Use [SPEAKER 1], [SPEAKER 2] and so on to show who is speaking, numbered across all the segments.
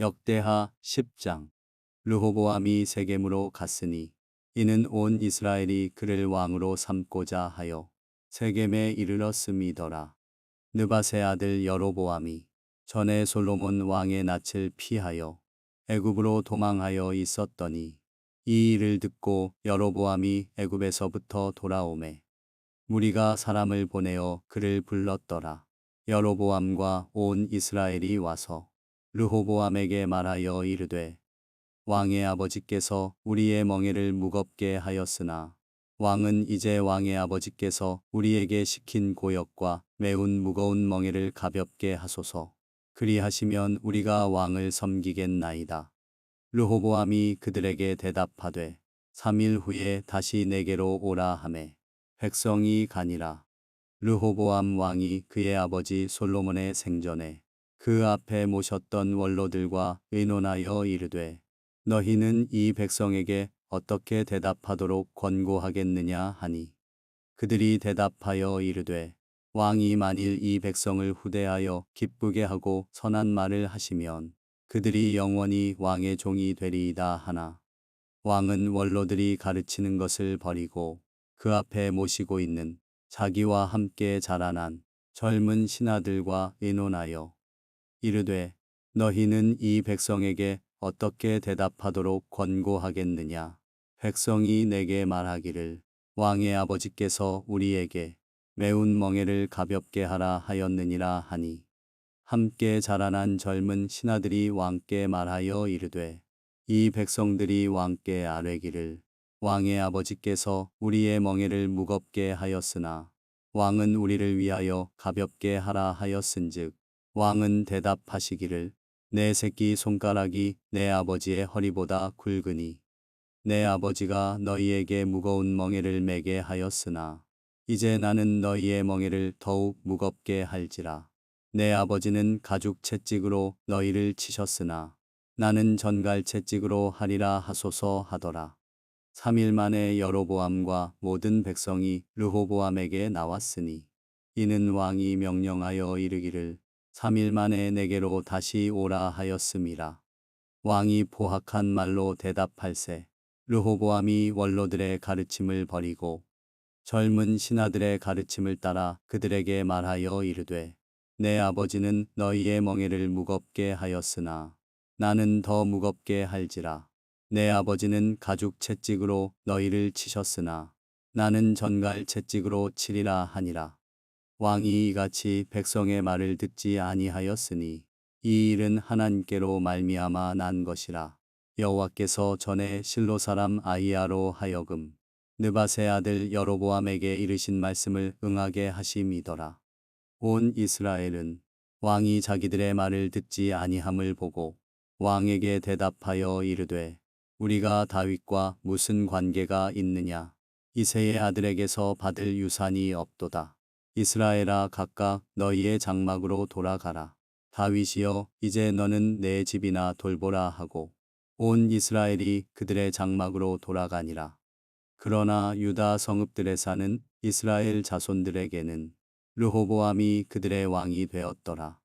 [SPEAKER 1] 역대하 10장. 르호보암이 세겜으로 갔으니 이는 온 이스라엘이 그를 왕으로 삼고자 하여 세겜에 이르렀음이더라. 느밧의 아들 여로보암이 전에 솔로몬 왕의 낯을 피하여 애굽으로 도망하여 있었더니 이 일을 듣고 여로보암이 애굽에서부터 돌아오매 무리가 사람을 보내어 그를 불렀더라. 여로보암과 온 이스라엘이 와서 르호보암에게 말하여 이르되 왕의 아버지께서 우리의 멍에를 무겁게 하였으나 왕은 이제 왕의 아버지께서 우리에게 시킨 고역과 매운 무거운 멍에를 가볍게 하소서. 그리하시면 우리가 왕을 섬기겠나이다. 르호보암이 그들에게 대답하되 3일 후에 다시 내게로 오라 하매 백성이 가니라. 르호보암 왕이 그의 아버지 솔로몬의 생전에 그 앞에 모셨던 원로들과 의논하여 이르되 너희는 이 백성에게 어떻게 대답하도록 권고하겠느냐 하니 그들이 대답하여 이르되 왕이 만일 이 백성을 후대하여 기쁘게 하고 선한 말을 하시면 그들이 영원히 왕의 종이 되리이다 하나 왕은 원로들이 가르치는 것을 버리고 그 앞에 모시고 있는 자기와 함께 자라난 젊은 신하들과 의논하여 이르되 너희는 이 백성에게 어떻게 대답하도록 권고하겠느냐. 백성이 내게 말하기를 왕의 아버지께서 우리에게 매운 멍에를 가볍게 하라 하였느니라 하니 함께 자라난 젊은 신하들이 왕께 말하여 이르되 이 백성들이 왕께 아뢰기를 왕의 아버지께서 우리의 멍에를 무겁게 하였으나 왕은 우리를 위하여 가볍게 하라 하였은즉 왕은 대답하시기를 내 새끼 손가락이 내 아버지의 허리보다 굵으니 내 아버지가 너희에게 무거운 멍에를 매게 하였으나 이제 나는 너희의 멍에를 더욱 무겁게 할지라. 내 아버지는 가죽 채찍으로 너희를 치셨으나 나는 전갈 채찍으로 하리라 하소서 하더라. 3일 만에 여로보암과 모든 백성이 르호보암에게 나왔으니 이는 왕이 명령하여 이르기를 3일 만에 내게로 다시 오라 하였음이라. 왕이 포악한 말로 대답할세 르호보암이 원로들의 가르침을 버리고 젊은 신하들의 가르침을 따라 그들에게 말하여 이르되 내 아버지는 너희의 멍에를 무겁게 하였으나 나는 더 무겁게 할지라. 내 아버지는 가죽 채찍으로 너희를 치셨으나 나는 전갈 채찍으로 치리라 하니라. 왕이 이같이 백성의 말을 듣지 아니하였으니 이 일은 하나님께로 말미암아 난 것이라. 여호와께서 전에 실로 사람 아히야로 하여금 느밧의 아들 여로보암에게 이르신 말씀을 응하게 하심이더라. 온 이스라엘은 왕이 자기들의 말을 듣지 아니함을 보고 왕에게 대답하여 이르되 우리가 다윗과 무슨 관계가 있느냐. 이새의 아들에게서 받을 유산이 없도다. 이스라엘아 각각 너희의 장막으로 돌아가라. 다윗이여 이제 너는 내 집이나 돌보라 하고 온 이스라엘이 그들의 장막으로 돌아가니라. 그러나 유다 성읍들에 사는 이스라엘 자손들에게는 르호보암이 그들의 왕이 되었더라.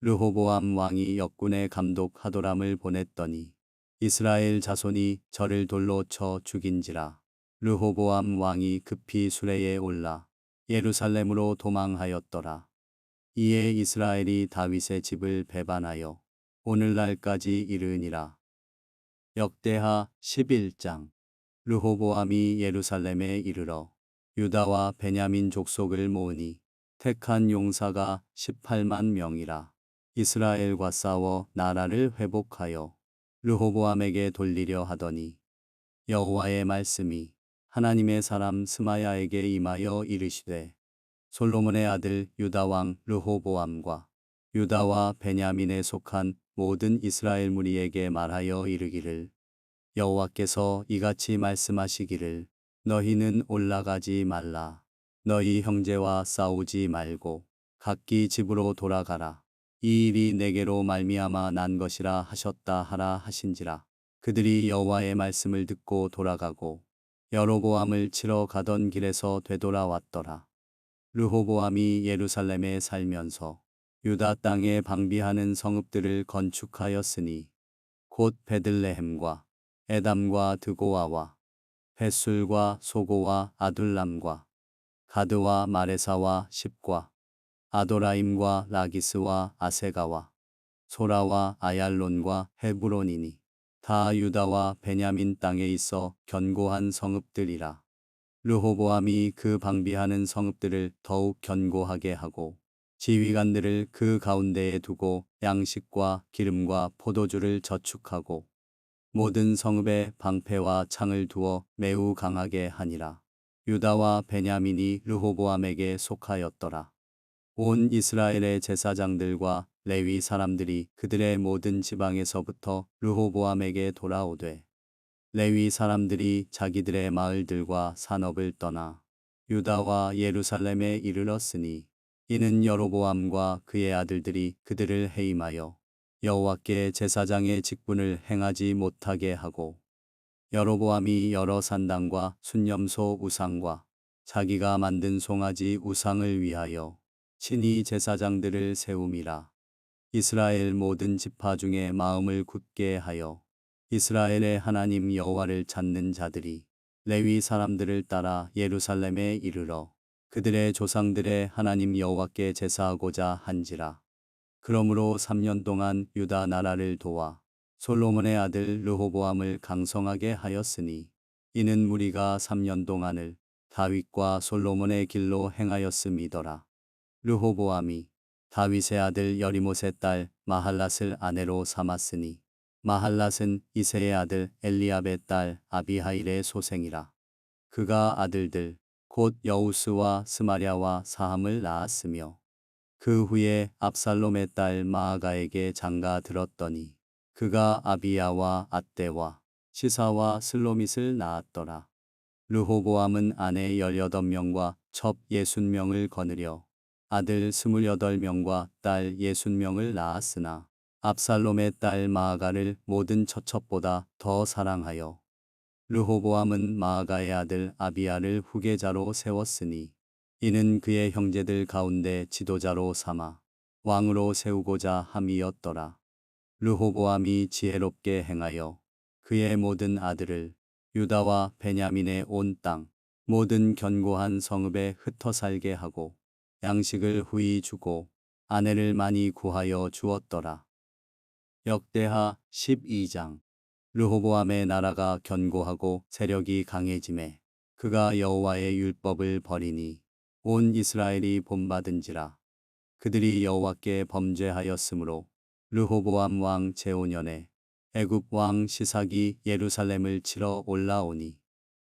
[SPEAKER 1] 르호보암 왕이 역군의 감독 하도람을 보냈더니 이스라엘 자손이 저를 돌로 쳐 죽인지라. 르호보암 왕이 급히 수레에 올라 예루살렘으로 도망하였더라. 이에 이스라엘이 다윗의 집을 배반하여 오늘날까지 이르니라. 역대하 11장. 르호보암이 예루살렘에 이르러 유다와 베냐민 족속을 모으니 택한 용사가 18만 명이라. 이스라엘과 싸워 나라를 회복하여 르호보암에게 돌리려 하더니 여호와의 말씀이 하나님의 사람 스마야에게 임하여 이르시되 솔로몬의 아들 유다 왕 르호보암과 유다와 베냐민에 속한 모든 이스라엘 무리에게 말하여 이르기를 여호와께서 이같이 말씀하시기를 너희는 올라가지 말라. 너희 형제와 싸우지 말고 각기 집으로 돌아가라. 이 일이 내게로 말미암아 난 것이라 하셨다 하라 하신지라. 그들이 여호와의 말씀을 듣고 돌아가고 여로보암을 치러 가던 길에서 되돌아왔더라. 르호보암이 예루살렘에 살면서 유다 땅에 방비하는 성읍들을 건축하였으니 곧 베들레헴과 에담과 드고아와 벳술과 소고와 아둘람과 가드와 마레사와 십과 아도라임과 라기스와 아세가와 소라와 아얄론과 헤브론이니 다 유다와 베냐민 땅에 있어 견고한 성읍들이라. 르호보암이 그 방비하는 성읍들을 더욱 견고하게 하고 지휘관들을 그 가운데에 두고 양식과 기름과 포도주를 저축하고 모든 성읍에 방패와 창을 두어 매우 강하게 하니라. 유다와 베냐민이 르호보암에게 속하였더라. 온 이스라엘의 제사장들과 레위 사람들이 그들의 모든 지방에서부터 르호보암에게 돌아오되 레위 사람들이 자기들의 마을들과 산업을 떠나 유다와 예루살렘에 이르렀으니 이는 여로보암과 그의 아들들이 그들을 해임하여 여호와께 제사장의 직분을 행하지 못하게 하고 여로보암이 여러 산당과 순념소 우상과 자기가 만든 송아지 우상을 위하여 친히 제사장들을 세움이라. 이스라엘 모든 지파 중에 마음을 굳게 하여 이스라엘의 하나님 여호와를 찾는 자들이 레위 사람들을 따라 예루살렘에 이르러 그들의 조상들의 하나님 여호와께 제사하고자 한지라. 그러므로 3년 동안 유다 나라를 도와 솔로몬의 아들 르호보암을 강성하게 하였으니 이는 무리가 3년 동안을 다윗과 솔로몬의 길로 행하였음이더라. 르호보암이 다윗의 아들 여리못의 딸 마할랏을 아내로 삼았으니 마할랏은 이새의 아들 엘리압의 딸 아비하일의 소생이라. 그가 아들들 곧 여우스와 스마랴와 사함을 낳았으며 그 후에 압살롬의 딸 마아가에게 장가 들었더니 그가 아비야와 앗대와 시사와 슬로밋을 낳았더라. 르호보암은 아내 18명과 첩 60명을 거느려 아들 28명과 딸 60명을 낳았으나 압살롬의 딸 마아가를 모든 처첩보다 더 사랑하여 르호보암은 마아가의 아들 아비야를 후계자로 세웠으니 이는 그의 형제들 가운데 지도자로 삼아 왕으로 세우고자 함이었더라. 르호보암이 지혜롭게 행하여 그의 모든 아들을 유다와 베냐민의 온 땅 모든 견고한 성읍에 흩어 살게 하고 양식을 후히 주고 아내를 많이 구하여 주었더라. 역대하 12장. 르호보암의 나라가 견고하고 세력이 강해짐에 그가 여호와의 율법을 버리니 온 이스라엘이 본받은지라. 그들이 여호와께 범죄하였으므로 르호보암 왕 제5년에 애굽 왕 시삭이 예루살렘을 치러 올라오니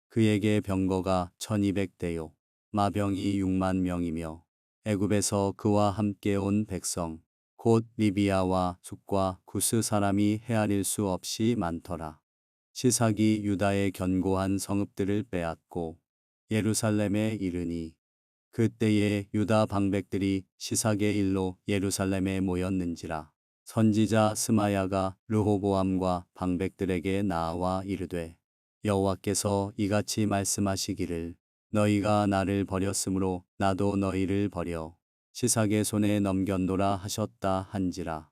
[SPEAKER 1] 그에게 병거가 1200대요 마병이 6만 명이며 애굽에서 그와 함께 온 백성 곧 리비아와 숫과 구스 사람이 헤아릴 수 없이 많더라. 시삭이 유다의 견고한 성읍들을 빼앗고 예루살렘에 이르니 그때에 유다 방백들이 시삭의 일로 예루살렘에 모였는지라. 선지자 스마야가 르호보암과 방백들에게 나와 이르되 여호와께서 이같이 말씀하시기를 너희가 나를 버렸으므로 나도 너희를 버려 시삭의 손에 넘겼노라 하셨다 한지라.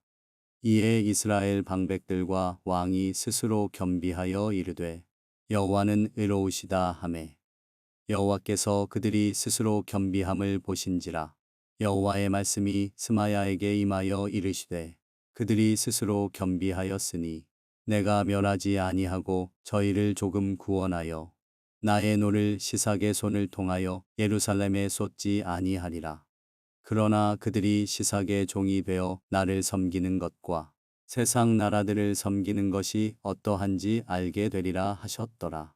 [SPEAKER 1] 이에 이스라엘 방백들과 왕이 스스로 겸비하여 이르되 여호와는 의로우시다 하매 여호와께서 그들이 스스로 겸비함을 보신지라. 여호와의 말씀이 스마야에게 임하여 이르시되 그들이 스스로 겸비하였으니 내가 멸하지 아니하고 저희를 조금 구원하여 나의 노를 시삭의 손을 통하여 예루살렘에 쏟지 아니하리라. 그러나 그들이 시삭의 종이 되어 나를 섬기는 것과 세상 나라들을 섬기는 것이 어떠한지 알게 되리라 하셨더라.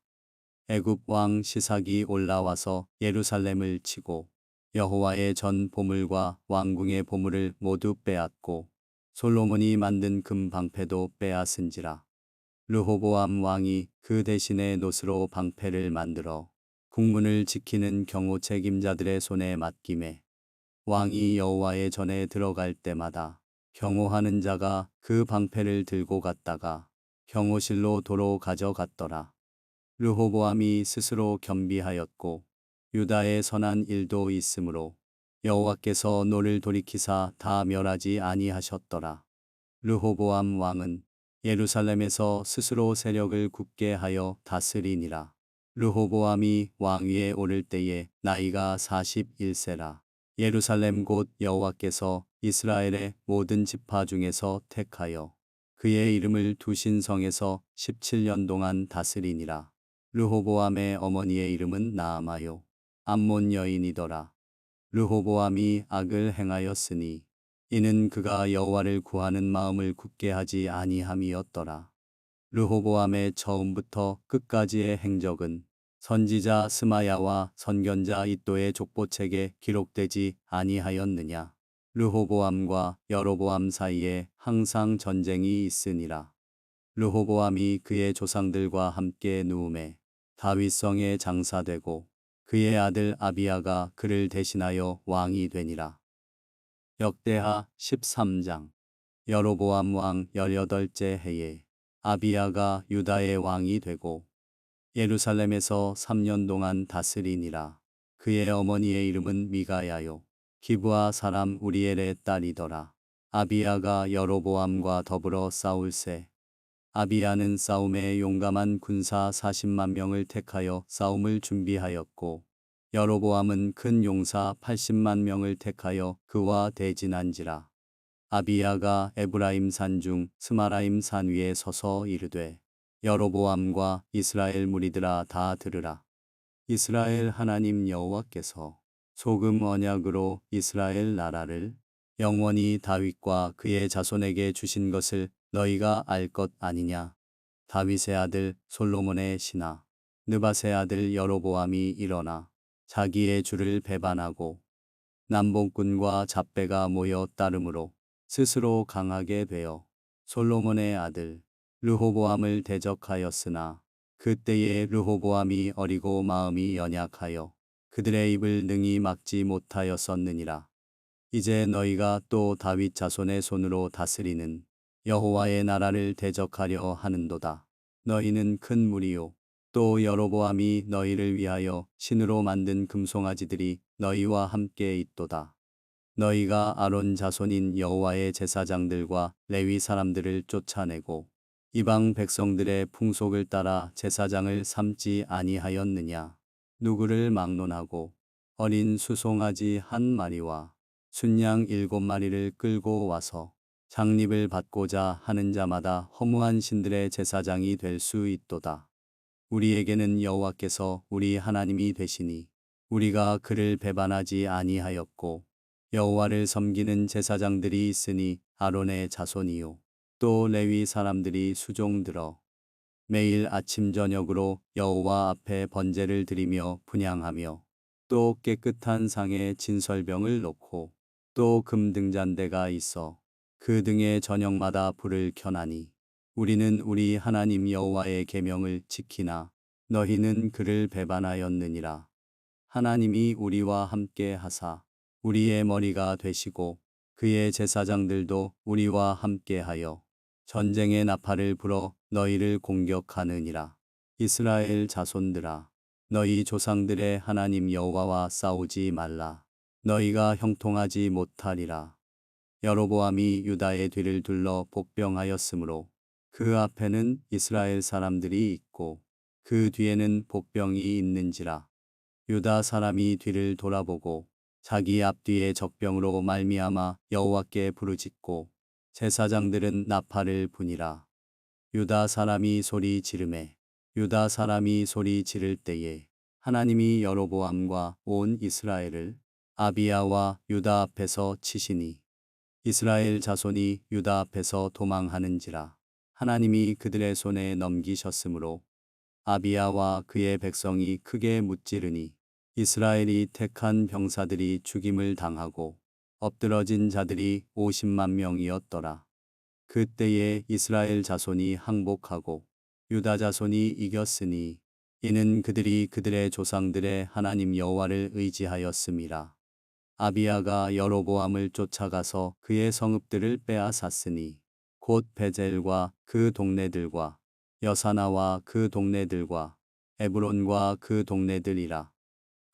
[SPEAKER 1] 애굽 왕 시삭이 올라와서 예루살렘을 치고 여호와의 전 보물과 왕궁의 보물을 모두 빼앗고 솔로몬이 만든 금 방패도 빼앗은지라. 르호보암 왕이 그 대신에 노스로 방패를 만들어 국문을 지키는 경호 책임자들의 손에 맡김에 왕이 여호와의 전에 들어갈 때마다 경호하는 자가 그 방패를 들고 갔다가 경호실로 도로 가져갔더라. 르호보암이 스스로 겸비하였고 유다의 선한 일도 있으므로 여호와께서 노를 돌이키사 다 멸하지 아니하셨더라. 르호보암 왕은 예루살렘에서 스스로 세력을 굳게 하여 다스리니라. 르호보암이 왕위에 오를 때에 나이가 41세라. 예루살렘 곧 여호와께서 이스라엘의 모든 지파 중에서 택하여 그의 이름을 두신 성에서 17년 동안 다스리니라. 르호보암의 어머니의 이름은 나아마요 암몬 여인이더라. 르호보암이 악을 행하였으니 이는 그가 여호와를 구하는 마음을 굳게 하지 아니함이었더라. 르호보암의 처음부터 끝까지의 행적은 선지자 스마야와 선견자 이도의 족보책에 기록되지 아니하였느냐. 르호보암과 여로보암 사이에 항상 전쟁이 있으니라. 르호보암이 그의 조상들과 함께 누움에 다윗성에 장사되고 그의 아들 아비야가 그를 대신하여 왕이 되니라. 역대하 13장. 여로보암 왕 18째 해에 아비야가 유다의 왕이 되고 예루살렘에서 3년 동안 다스리니라. 그의 어머니의 이름은 미가야요 기브아 사람 우리엘의 딸이더라. 아비야가 여로보암과 더불어 싸울세. 아비야는 싸움에 용감한 군사 40만 명을 택하여 싸움을 준비하였고 여로보암은 큰 용사 80만 명을 택하여 그와 대진한지라. 아비야가 에브라임 산 중 스마라임 산 위에 서서 이르되 여로보암과 이스라엘 무리들아 다 들으라. 이스라엘 하나님 여호와께서 소금 언약으로 이스라엘 나라를 영원히 다윗과 그의 자손에게 주신 것을 너희가 알 것 아니냐. 다윗의 아들 솔로몬의 신하 느밧의 아들 여로보암이 일어나 자기의 주를 배반하고 남봉꾼과 잡배가 모여 따름으로 스스로 강하게 되어 솔로몬의 아들 르호보암을 대적하였으나 그때에 르호보암이 어리고 마음이 연약하여 그들의 입을 능히 막지 못하였었느니라. 이제 너희가 또 다윗 자손의 손으로 다스리는 여호와의 나라를 대적하려 하는도다. 너희는 큰 무리요 또 여로보암이 너희를 위하여 신으로 만든 금송아지들이 너희와 함께 있도다. 너희가 아론 자손인 여호와의 제사장들과 레위 사람들을 쫓아내고 이방 백성들의 풍속을 따라 제사장을 삼지 아니하였느냐. 누구를 막론하고 어린 수송아지 한 마리와 순양 7마리를 끌고 와서 장립을 받고자 하는 자마다 허무한 신들의 제사장이 될 수 있도다. 우리에게는 여호와께서 우리 하나님이 되시니 우리가 그를 배반하지 아니하였고 여호와를 섬기는 제사장들이 있으니 아론의 자손이요 또 레위 사람들이 수종들어 매일 아침 저녁으로 여호와 앞에 번제를 드리며 분향하며 또 깨끗한 상에 진설병을 놓고 또 금등잔대가 있어 그 등에 저녁마다 불을 켜나니 우리는 우리 하나님 여호와의 계명을 지키나 너희는 그를 배반하였느니라. 하나님이 우리와 함께 하사 우리의 머리가 되시고 그의 제사장들도 우리와 함께하여 전쟁의 나팔을 불어 너희를 공격하느니라. 이스라엘 자손들아 너희 조상들의 하나님 여호와와 싸우지 말라. 너희가 형통하지 못하리라. 여로보암이 유다의 뒤를 둘러 복병하였으므로 그 앞에는 이스라엘 사람들이 있고 그 뒤에는 복병이 있는지라. 유다 사람이 뒤를 돌아보고 자기 앞뒤에 적병으로 말미암아 여호와께 부르짖고 제사장들은 나팔을 부니라. 유다 사람이 소리 지르매 유다 사람이 소리 지를 때에 하나님이 여로보암과 온 이스라엘을 아비야와 유다 앞에서 치시니 이스라엘 자손이 유다 앞에서 도망하는지라. 하나님이 그들의 손에 넘기셨으므로 아비야와 그의 백성이 크게 무찌르니 이스라엘이 택한 병사들이 죽임을 당하고 엎드러진 자들이 50만 명이었더라. 그때에 이스라엘 자손이 항복하고 유다 자손이 이겼으니 이는 그들이 그들의 조상들의 하나님 여호와를 의지하였음이라. 아비야가 여로보암을 쫓아가서 그의 성읍들을 빼앗았으니 곧 베젤과 그 동네들과 여사나와 그 동네들과 에브론과 그 동네들이라.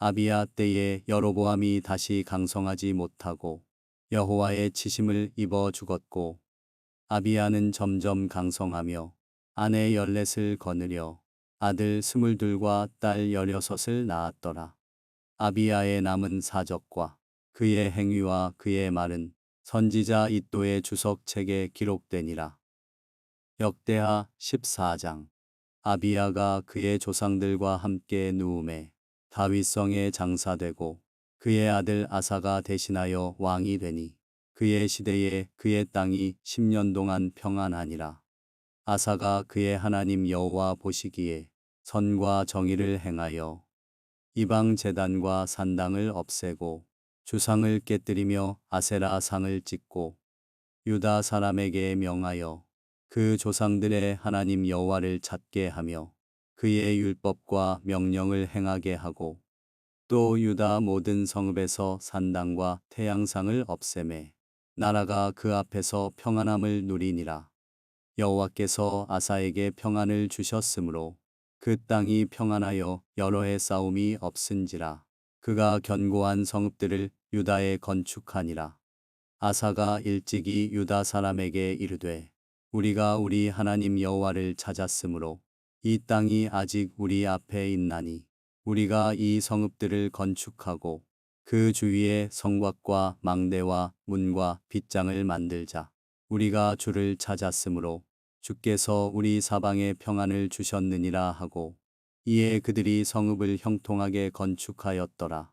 [SPEAKER 1] 아비야 때에 여로보암이 다시 강성하지 못하고 여호와의 치심을 입어 죽었고 아비야는 점점 강성하며 아내 14을 거느려 아들 22과 딸 16을 낳았더라. 아비야의 남은 사적과 그의 행위와 그의 말은 선지자 이도의 주석책에 기록되니라. 역대하 14장. 아비야가 그의 조상들과 함께 누움에 다윗성에 장사되고 그의 아들 아사가 대신하여 왕이 되니 그의 시대에 그의 땅이 10년 동안 평안하니라. 아사가 그의 하나님 여호와 보시기에 선과 정의를 행하여 이방 제단과 산당을 없애고 주상을 깨뜨리며 아세라 상을 찍고 유다 사람에게 명하여 그 조상들의 하나님 여호와를 찾게 하며 그의 율법과 명령을 행하게 하고 또 유다 모든 성읍에서 산당과 태양상을 없애매 나라가 그 앞에서 평안함을 누리니라. 여호와께서 아사에게 평안을 주셨으므로 그 땅이 평안하여 여러 해 싸움이 없은지라. 그가 견고한 성읍들을 유다에 건축하니라. 아사가 일찍이 유다 사람에게 이르되 우리가 우리 하나님 여호와를 찾았으므로 이 땅이 아직 우리 앞에 있나니 우리가 이 성읍들을 건축하고 그 주위에 성곽과 망대와 문과 빗장을 만들자. 우리가 주를 찾았으므로 주께서 우리 사방에 평안을 주셨느니라 하고 이에 그들이 성읍을 형통하게 건축하였더라.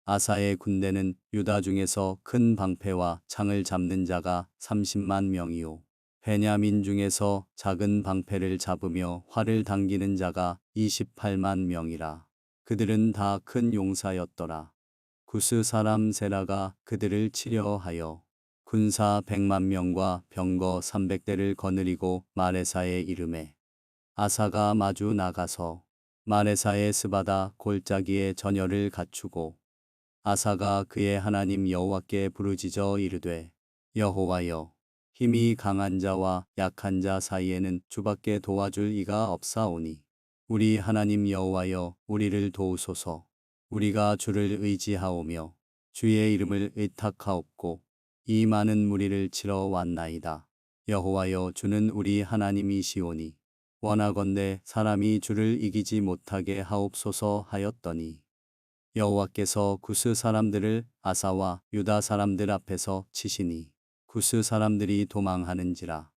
[SPEAKER 1] 아사의 군대는 유다 중에서 큰 방패와 창을 잡는 자가 30만 명이요 베냐민 중에서 작은 방패를 잡으며 활을 당기는 자가 28만 명이라. 그들은 다 큰 용사였더라. 구스 사람 세라가 그들을 치려 하여 군사 100만 명과 병거 300대를 거느리고 마레사에 이르매 아사가 마주 나가서 마레사의 스바다 골짜기에 전열을 갖추고 아사가 그의 하나님 여호와께 부르짖어 이르되 여호와여 힘이 강한 자와 약한 자 사이에는 주밖에 도와줄 이가 없사오니 우리 하나님 여호와여 우리를 도우소서. 우리가 주를 의지하오며 주의 이름을 의탁하옵고 이 많은 무리를 치러 왔나이다. 여호와여 주는 우리 하나님이시오니 원하건대 사람이 주를 이기지 못하게 하옵소서 하였더니 여호와께서 구스 사람들을 아사와 유다 사람들 앞에서 치시니 구스 사람들이 도망하는지라.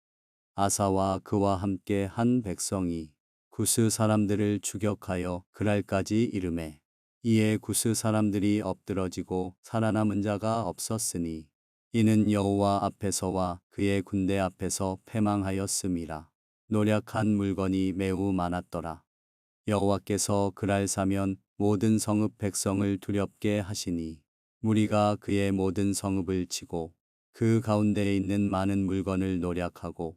[SPEAKER 1] 아사와 그와 함께 한 백성이 구스 사람들을 추격하여 그랄까지 이르매 이에 구스 사람들이 엎드러지고 살아남은 자가 없었으니 이는 여호와 앞에서와 그의 군대 앞에서 패망하였음이라. 노략한 물건이 매우 많았더라. 여호와께서 그랄 사면 모든 성읍 백성을 두렵게 하시니 무리가 그의 모든 성읍을 치고 그 가운데에 있는 많은 물건을 노략하고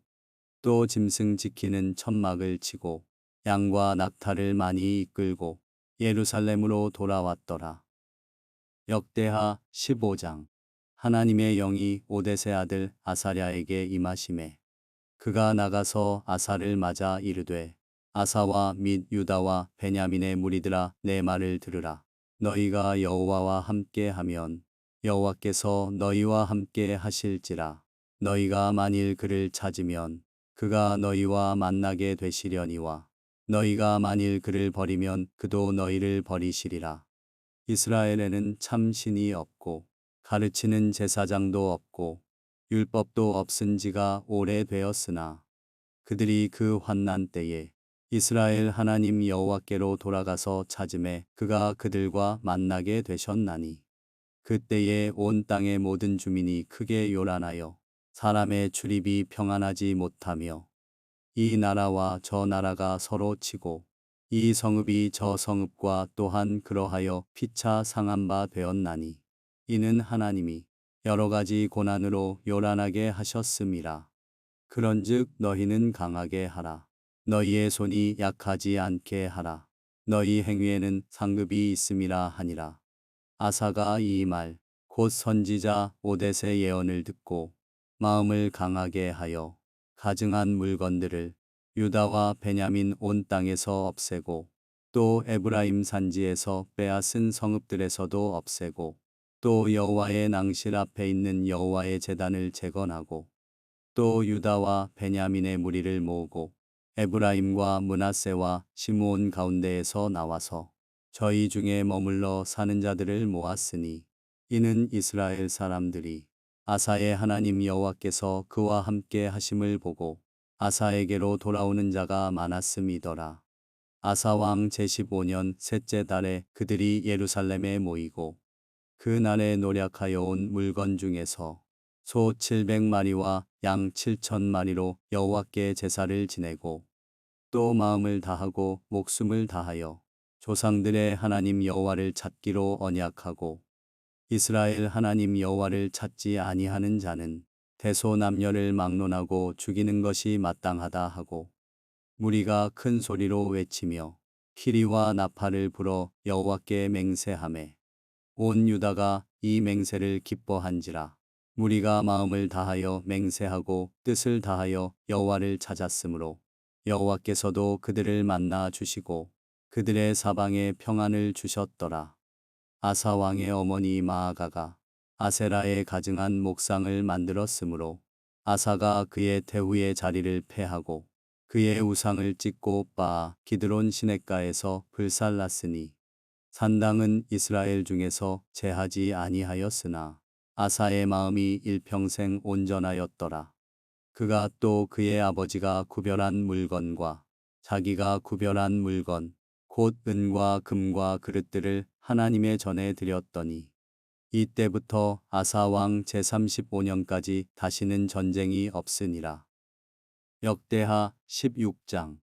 [SPEAKER 1] 또 짐승 지키는 천막을 치고 양과 낙타를 많이 이끌고 예루살렘으로 돌아왔더라. 역대하 15장. 하나님의 영이 오뎃의 아들 아사랴에게 임하시매 그가 나가서 아사를 맞아 이르되 아사와 및 유다와 베냐민의 무리들아 내 말을 들으라. 너희가 여호와와 함께하면 여호와께서 너희와 함께 하실지라. 너희가 만일 그를 찾으면 그가 너희와 만나게 되시려니와 너희가 만일 그를 버리면 그도 너희를 버리시리라. 이스라엘에는 참 신이 없고 가르치는 제사장도 없고 율법도 없은 지가 오래되었으나 그들이 그 환난 때에 이스라엘 하나님 여호와께로 돌아가서 찾음에 그가 그들과 만나게 되셨나니 그때에 온 땅의 모든 주민이 크게 요란하여 사람의 출입이 평안하지 못하며 이 나라와 저 나라가 서로 치고 이 성읍이 저 성읍과 또한 그러하여 피차 상한 바 되었나니 이는 하나님이 여러 가지 고난으로 요란하게 하셨음이라. 그런즉 너희는 강하게 하라. 너희의 손이 약하지 않게 하라. 너희 행위에는 상급이 있음이라 하니라. 아사가 이 말 곧 선지자 오뎃의 예언을 듣고 마음을 강하게 하여 가증한 물건들을 유다와 베냐민 온 땅에서 없애고 또 에브라임 산지에서 빼앗은 성읍들에서도 없애고 또 여호와의 낭실 앞에 있는 여호와의 제단을 재건하고 또 유다와 베냐민의 무리를 모으고 에브라임과 므낫세와 시므온 가운데에서 나와서 저희 중에 머물러 사는 자들을 모았으니 이는 이스라엘 사람들이 아사의 하나님 여호와께서 그와 함께 하심을 보고 아사에게로 돌아오는 자가 많았음이더라. 아사 왕 제15년 셋째 달에 그들이 예루살렘에 모이고 그 날에 노략하여 온 물건 중에서 소 700마리와 양 7,000마리로 여호와께 제사를 지내고 또 마음을 다하고 목숨을 다하여 조상들의 하나님 여호와를 찾기로 언약하고 이스라엘 하나님 여호와를 찾지 아니하는 자는 대소남녀를 막론하고 죽이는 것이 마땅하다 하고 무리가 큰 소리로 외치며 키리와 나팔을 불어 여호와께 맹세하매 온 유다가 이 맹세를 기뻐한지라. 무리가 마음을 다하여 맹세하고 뜻을 다하여 여호와를 찾았으므로 여호와께서도 그들을 만나 주시고 그들의 사방에 평안을 주셨더라. 아사 왕의 어머니 마아가가 아세라에 가증한 목상을 만들었으므로 아사가 그의 태후의 자리를 폐하고 그의 우상을 찢고 빻아 기드론 시냇가에서 불살랐으니 산당은 이스라엘 중에서 제하지 아니하였으나 아사의 마음이 일평생 온전하였더라. 그가 또 그의 아버지가 구별한 물건과 자기가 구별한 물건 곧 은과 금과 그릇들을 하나님의 전에 드렸더니 이때부터 아사 왕 제35년까지 다시는 전쟁이 없으니라. 역대하 16장.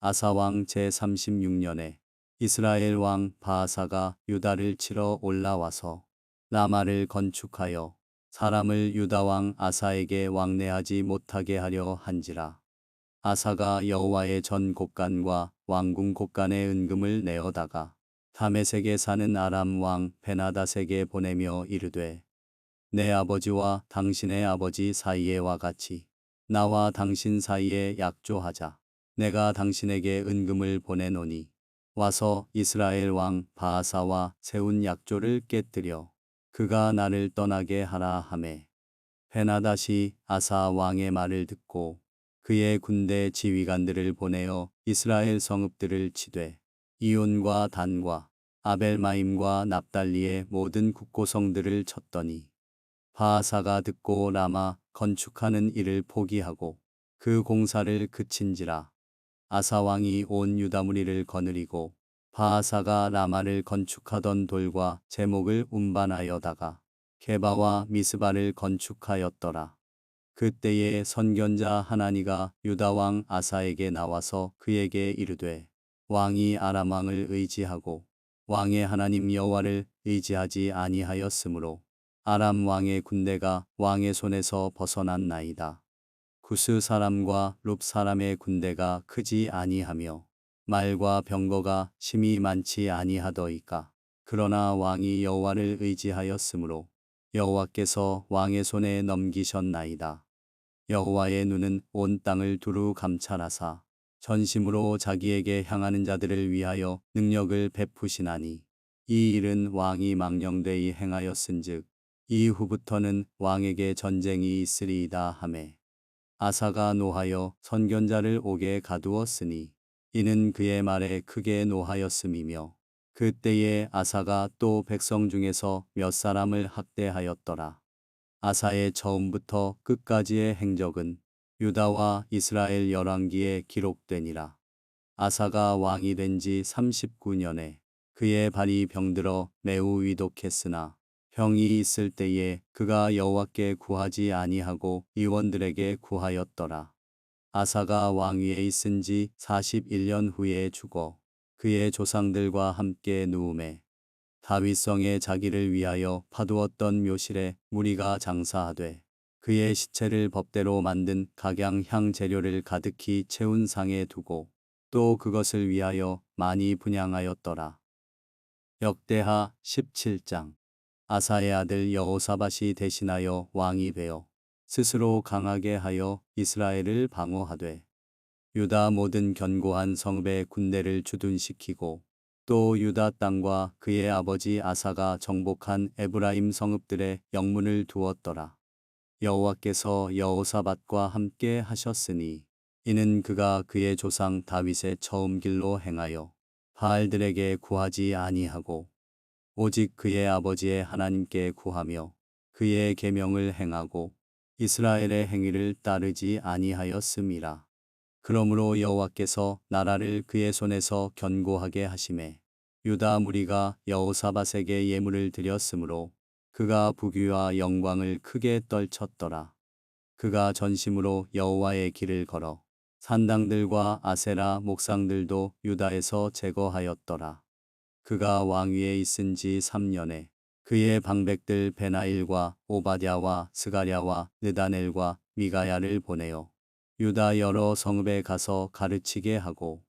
[SPEAKER 1] 아사 왕 제36년에 이스라엘 왕 바아사가 유다를 치러 올라와서 라마를 건축하여 사람을 유다 왕 아사에게 왕래하지 못하게 하려 한지라. 아사가 여호와의 전 곳간과 왕궁 곳간의 은금을 내어다가 다메섹에 사는 아람 왕 베나닷에게 보내며 이르되 내 아버지와 당신의 아버지 사이에와 같이 나와 당신 사이에 약조하자. 내가 당신에게 은금을 보내노니 와서 이스라엘 왕 바아사와 세운 약조를 깨뜨려 그가 나를 떠나게 하라 하매 베나닷이 아사 왕의 말을 듣고 그의 군대 지휘관들을 보내어 이스라엘 성읍들을 치되 이온과 단과 아벨마임과 납달리의 모든 국고성들을 쳤더니 바아사가 듣고 라마 건축하는 일을 포기하고 그 공사를 그친지라. 아사 왕이 온 유다 무리를 거느리고 바아사가 라마를 건축하던 돌과 제목을 운반하여다가 게바와 미스바를 건축하였더라. 그때에 선견자 하나니가 유다 왕 아사에게 나와서 그에게 이르되 왕이 아람 왕을 의지하고 왕의 하나님 여호와를 의지하지 아니하였으므로 아람 왕의 군대가 왕의 손에서 벗어났나이다. 구스 사람과 룹 사람의 군대가 크지 아니하며 말과 병거가 심히 많지 아니하더이까. 그러나 왕이 여호와를 의지하였으므로 여호와께서 왕의 손에 넘기셨나이다. 여호와의 눈은 온 땅을 두루 감찰하사 전심으로 자기에게 향하는 자들을 위하여 능력을 베푸시나니 이 일은 왕이 망령되이 행하였은즉 이후부터는 왕에게 전쟁이 있으리이다 하매 아사가 노하여 선견자를 옥에 가두었으니 이는 그의 말에 크게 노하였음이며 그때에 아사가 또 백성 중에서 몇 사람을 학대하였더라. 아사의 처음부터 끝까지의 행적은 유다와 이스라엘 열왕기에 기록되니라. 아사가 왕이 된 지 39년에 그의 발이 병들어 매우 위독했으나 병이 있을 때에 그가 여호와께 구하지 아니하고 의원들에게 구하였더라. 아사가 왕위에 있은 지 41년 후에 죽어 그의 조상들과 함께 누움에 다윗성에 자기를 위하여 파두었던 묘실에 무리가 장사하되 그의 시체를 법대로 만든 각양향 재료를 가득히 채운 상에 두고 또 그것을 위하여 많이 분향하였더라. 역대하 17장. 아사의 아들 여호사밧이 대신하여 왕이 되어 스스로 강하게 하여 이스라엘을 방어하되 유다 모든 견고한 성읍의 군대를 주둔시키고 또 유다 땅과 그의 아버지 아사가 정복한 에브라임 성읍들의 영문을 두었더라. 여호와께서 여호사밧과 함께 하셨으니 이는 그가 그의 조상 다윗의 처음 길로 행하여 바알들에게 구하지 아니하고 오직 그의 아버지의 하나님께 구하며 그의 계명을 행하고 이스라엘의 행위를 따르지 아니하였음이라. 그러므로 여호와께서 나라를 그의 손에서 견고하게 하심에 유다 무리가 여호사밧에게 예물을 드렸으므로 그가 부귀와 영광을 크게 떨쳤더라. 그가 전심으로 여호와의 길을 걸어 산당들과 아세라 목상들도 유다에서 제거하였더라. 그가 왕위에 있은 지 3년에 그의 방백들 베나일과 오바댜와 스가랴와 느다넬과 미가야를 보내어 유다 여러 성읍에 가서 가르치게 하고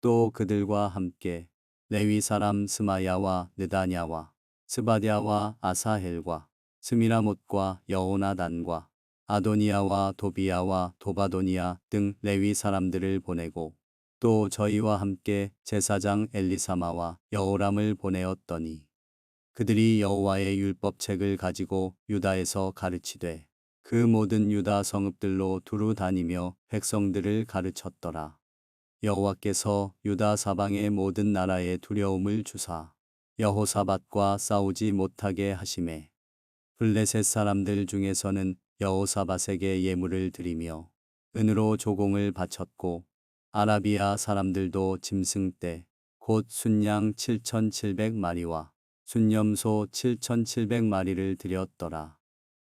[SPEAKER 1] 또 그들과 함께 레위 사람 스마야와 느다냐와 스바랴와 아사헬과 스미라못과 여호나단과 아도니아와 도비야와 도바도니아 등 레위 사람들을 보내고 또 저희와 함께 제사장 엘리사마와 여호람을 보내었더니 그들이 여호와의 율법책을 가지고 유다에서 가르치되 그 모든 유다 성읍들로 두루 다니며 백성들을 가르쳤더라. 여호와께서 유다 사방의 모든 나라에 두려움을 주사 여호사밧과 싸우지 못하게 하심에 블레셋 사람들 중에서는 여호사밧에게 예물을 드리며 은으로 조공을 바쳤고 아라비아 사람들도 짐승떼 곧 순양 7,700마리와 순염소 7,700마리를 드렸더라.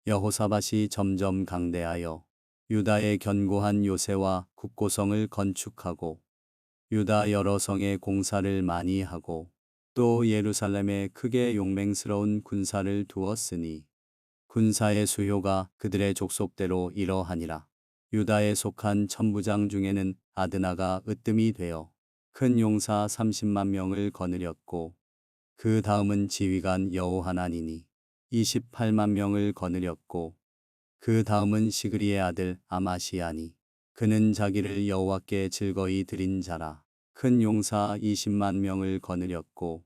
[SPEAKER 1] 여호사밧이 점점 강대하여 유다의 견고한 요새와 국고성을 건축하고 유다 여러 성에 공사를 많이 하고 또 예루살렘에 크게 용맹스러운 군사를 두었으니 군사의 수효가 그들의 족속대로 이러하니라. 유다에 속한 천부장 중에는 아드나가 으뜸이 되어 큰 용사 30만 명을 거느렸고 그 다음은 지휘관 여호하나니니 28만 명을 거느렸고 그 다음은 시그리의 아들 아마시아니 그는 자기를 여호와께 즐거이 드린 자라. 큰 용사 20만 명을 거느렸고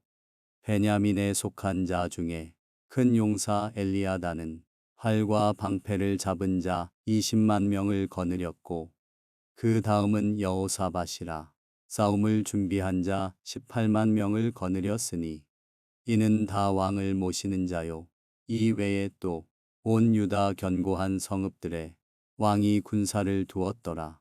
[SPEAKER 1] 베냐민에 속한 자 중에 큰 용사 엘리아다는 활과 방패를 잡은 자 20만 명을 거느렸고 그 다음은 여호사밧이라. 싸움을 준비한 자 18만 명을 거느렸으니 이는 다 왕을 모시는 자요. 이 외에 또 온 유다 견고한 성읍들에 왕이 군사를 두었더라.